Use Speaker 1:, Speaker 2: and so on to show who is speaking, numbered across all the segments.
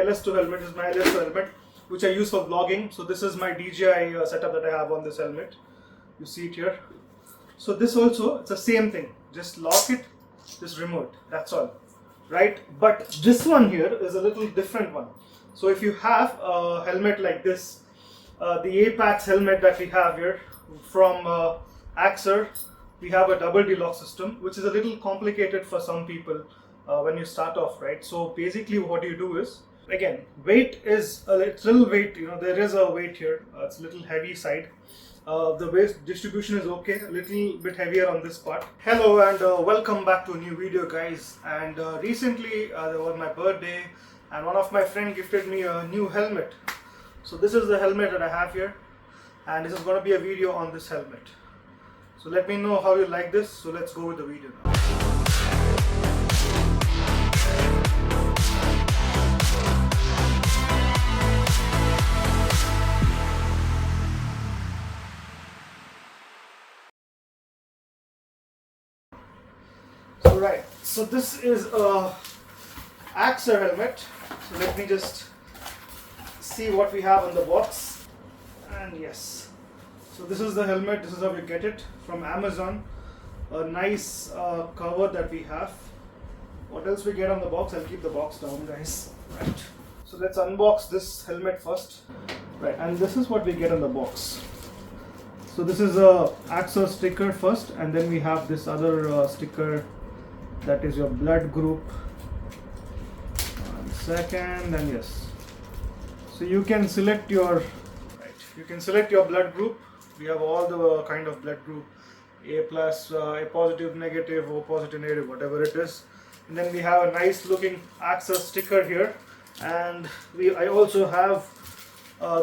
Speaker 1: LS2 helmet. This is my LS2 helmet, which I use for vlogging. So this is my DJI setup that I have on this helmet. You see it here. So this also, it's the same thing. Just lock it, just remove it. That's all, right? But this one here is a little different one. So if you have a helmet like this, the Apex helmet that we have here from Axor, we have a double D-lock system, which is a little complicated for some people when you start off, right? So basically what you do is, again, weight is a little weight, there is a weight here, it's a little heavy side. The weight distribution is okay, a little bit heavier on this part. Hello and welcome back to a new video, guys. And recently there was my birthday and one of my friends gifted me a new helmet. So this is the helmet that I have here, and this is going to be a video on this helmet. So let me know how you like this. So let's go with the video now. Right, so this is a Axor helmet. So let me just see what we have on the box. And yes, so this is the helmet. This is how we get it from Amazon. A nice cover that we have. What else we get on the box? I'll keep the box down, guys. Right, so let's unbox this helmet first. Right, and this is what we get on the box. So this is a Axor sticker first, and then we have this other sticker. That is your blood group. One second, and yes. So you can select your blood group. We have all the kind of blood group: A plus, A positive, negative, O positive, negative, whatever it is. And then we have a nice looking Axor sticker here, and I also have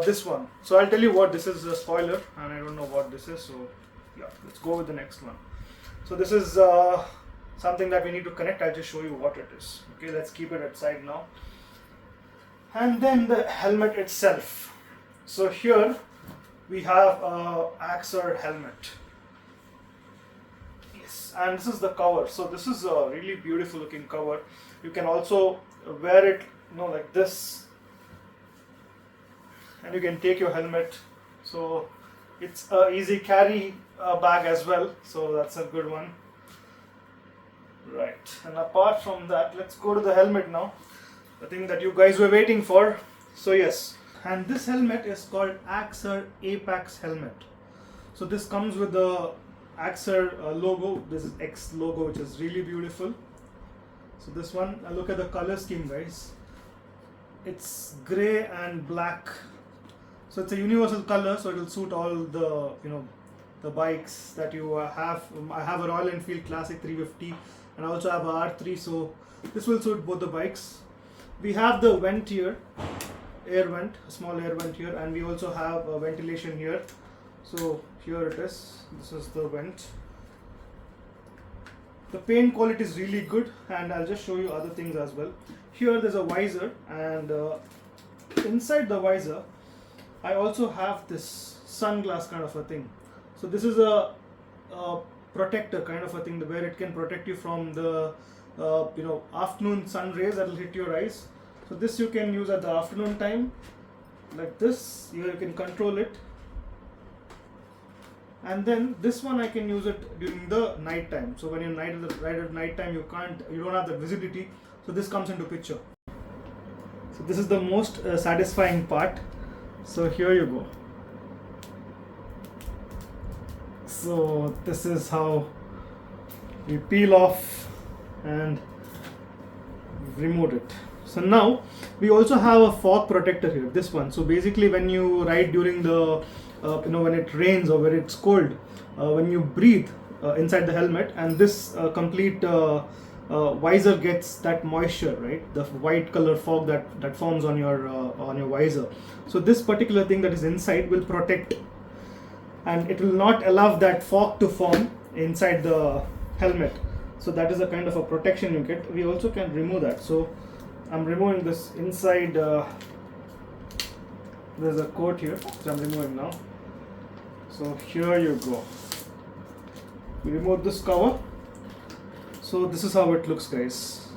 Speaker 1: this one. So I'll tell you what this is, a spoiler, and I don't know what this is. So yeah, let's go with the next one. So this is something that we need to connect. I'll just show you what it is. Okay, let's keep it aside now. And then the helmet itself. So here we have a Axor helmet. Yes, and this is the cover. So this is a really beautiful looking cover. You can also wear it, like this, and you can take your helmet. So it's a easy carry bag as well. So that's a good one. Right, and apart from that, let's go to the helmet now, the thing that you guys were waiting for. So yes, and this helmet is called Axor Apex helmet. So this comes with the Axor logo. This is X logo, which is really beautiful. So this one, look at the color scheme, guys. It's gray and black. So it's a universal color, so it will suit all the the bikes that you have. I have a Royal Enfield Classic 350. And I also have a R3, so this will suit both the bikes. We have the vent here, air vent, a small air vent here, and we also have a ventilation here. So here it is, this is the vent. The paint quality is really good, and I'll just show you other things as well. Here there's a visor, and inside the visor I also have this sunglass kind of a thing. So this is a protector kind of a thing where it can protect you from the afternoon sun rays that will hit your eyes. So this you can use at the afternoon time, like this. Here you can control it, and then this one I can use it during the night time. So when you ride at night time, you don't have the visibility, so this comes into picture. So this is the most satisfying part. So here you go. So this is how we peel off and remove it. So now we also have a fog protector here, this one. So basically when you ride during the when it rains or when it's cold, when you breathe inside the helmet, and this complete visor gets that moisture, right? The white color fog that forms on your visor. So this particular thing that is inside will protect, and it will not allow that fog to form inside the helmet. So that is a kind of a protection you get. We also can remove that. So I'm removing this inside. There's a coat here which I'm removing now. So here you go. We remove this cover. So this is how it looks, guys.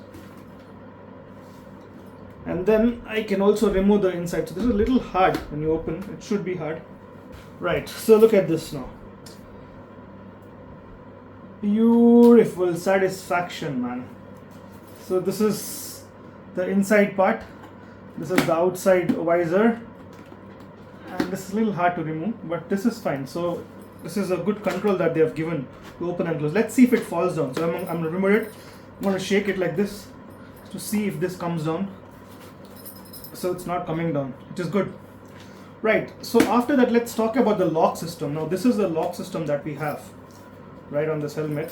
Speaker 1: And then I can also remove the inside. So this is a little hard when you open. It should be hard. Right, so look at this now. Beautiful satisfaction, man. So this is the inside part. This is the outside visor. And this is a little hard to remove, but this is fine. So this is a good control that they have given to open and close. Let's see if it falls down. So I'm going to remove it. I'm going to shake it like this to see if this comes down. So it's not coming down, which is good. Right, so after that, let's talk about the lock system. Now this is the lock system that we have right on this helmet.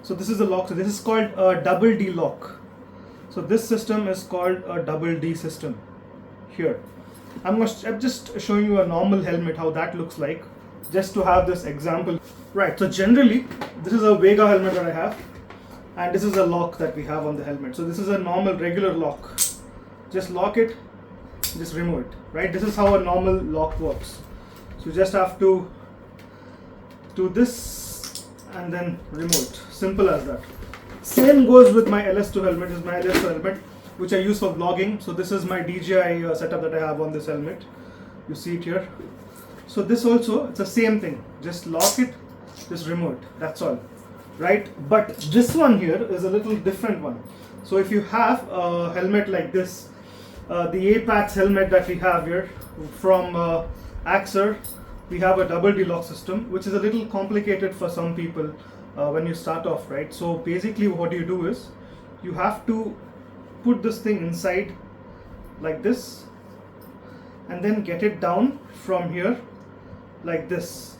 Speaker 1: So this is the lock. So this is called a double D lock. So this system is called a double D system here. I'm just showing you a normal helmet, how that looks like, just to have this example. Right, so generally this is a Vega helmet that I have, and this is a lock that we have on the helmet. So this is a normal regular lock. Just lock it, just remove it. Right, this is how a normal lock works. So you just have to do this and then remove it. Simple as that. Same goes with my LS2 helmet. This is my LS2 helmet, which I use for vlogging. So this is my DJI setup that I have on this helmet. You see it here. So this also, it's the same thing. Just lock it, just remove it. That's all. Right? But this one here is a little different one. So if you have a helmet like this, the Apex helmet that we have here from Axor, we have a double D lock system, which is a little complicated for some people when you start off, right? So basically what you do is you have to put this thing inside like this and then get it down from here like this,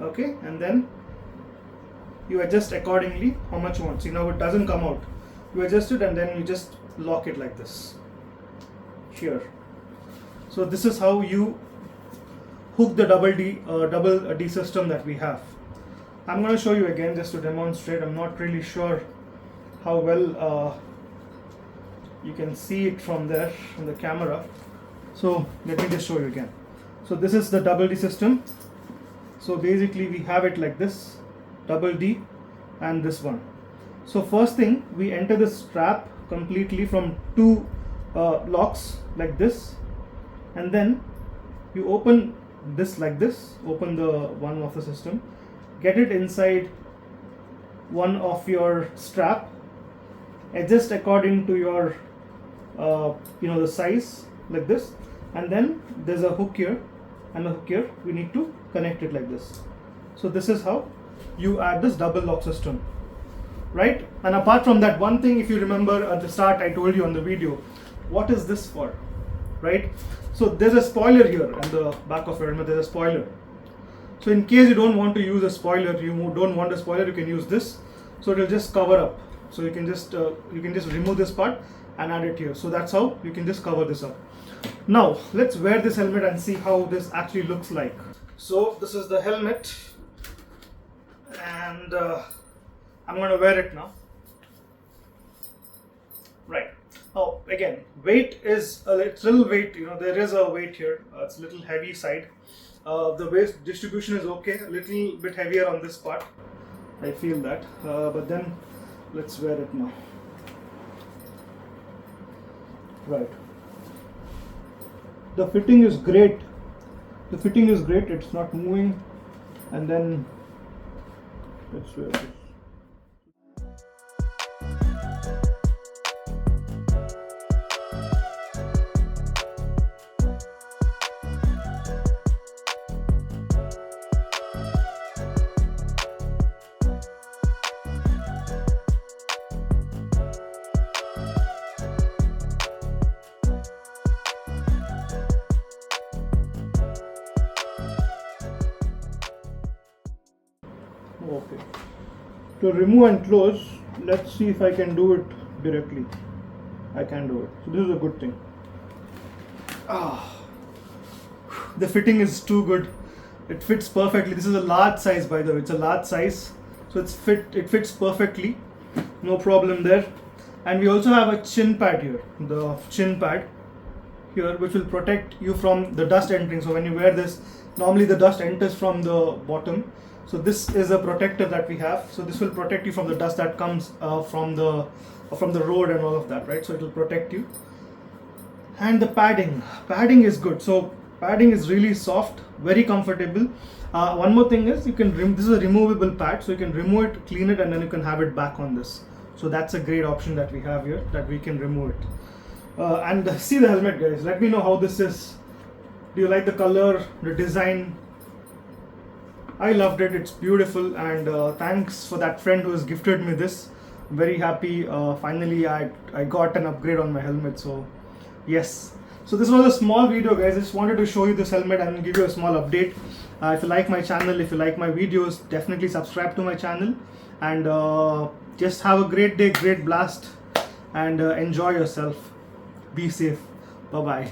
Speaker 1: okay? And then you adjust accordingly how much you want. See, now it doesn't come out. You adjust it and then you just lock it like this here. So this is how you hook the double D system that we have. I'm going to show you again just to demonstrate. I'm not really sure how well you can see it from there from the camera. So let me just show you again. So this is the double D system. So basically we have it like this, double D and this one. So first thing, we enter the strap completely from two locks like this, and then you open this like this, open the one of the system, get it inside one of your strap, adjust according to your the size like this, and then there's a hook here and a hook here. We need to connect it like this. So this is how you add this double lock system, right? And apart from that, one thing, if you remember at the start, I told you on the video, what is this for, right? So there's a spoiler here on the back of your helmet. There's a spoiler. So in case you don't want to use a spoiler, you don't want a spoiler, you can use this. So it will just cover up. So you can just remove this part and add it here. So that's how you can just cover this up. Now let's wear this helmet and see how this actually looks like. So this is the helmet, and I'm going to wear it now. Right. Oh, again, weight is a little weight. There is a weight here. It's a little heavy side. The weight distribution is okay. A little bit heavier on this part. I feel that. But then let's wear it now. Right. The fitting is great. It's not moving. And then let's wear this. Okay. To remove and close, let's see if I can do it directly. I can do it. So this is a good thing. The fitting is too good. It fits perfectly. This is a large size, by the way. It's a large size, so it fits perfectly. No problem there. And we also have a chin pad here. The chin pad here, which will protect you from the dust entering. So when you wear this, normally the dust enters from the bottom. So this is a protector that we have. So this will protect you from the dust that comes from the road and all of that, right? So it will protect you. And the padding is good. So padding is really soft, very comfortable. One more thing is this is a removable pad, so you can remove it, clean it, and then you can have it back on this. So that's a great option that we have here, that we can remove it. And see the helmet, guys. Let me know how this is. Do you like the color, the design? I loved it. It's beautiful, and thanks for that friend who has gifted me this. I'm very happy. Finally, I got an upgrade on my helmet. So yes. So this was a small video, guys. I just wanted to show you this helmet and give you a small update. If you like my channel, if you like my videos, definitely subscribe to my channel, and just have a great day, great blast, and enjoy yourself. Be safe. Bye bye.